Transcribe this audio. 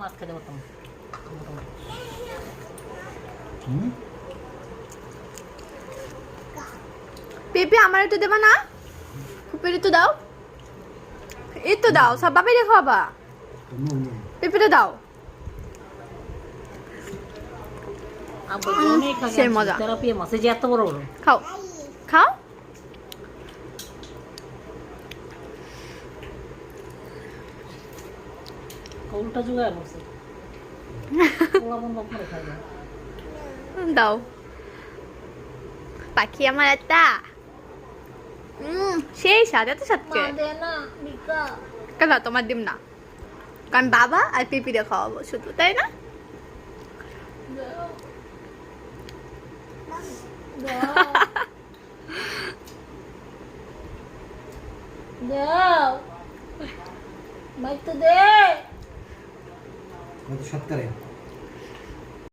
মাছ খেতে পারতাম। পেঁপে আমার একটু দেবা না? ফুপির একটু দাও, একটু দাও, সব বাপে রেখো বাবা, পেঁপেটা দাও। সেই মজা। তেলাপিয়া মাছ এই যে এত বড় বড়। খাও খাও। উল্টা জোগাড় করছে। লবণ লবণ করে খাই না। দাও পাখি আমার একটা। সেই স্বাদ, এত স্বাদ কে? দে না বিকা। কেন তোমার ডিম না, কারণ বাবা আর পিপিরে খাওয়াবো শুধু, তাই না? দাও মাই তো দে। সৎকারে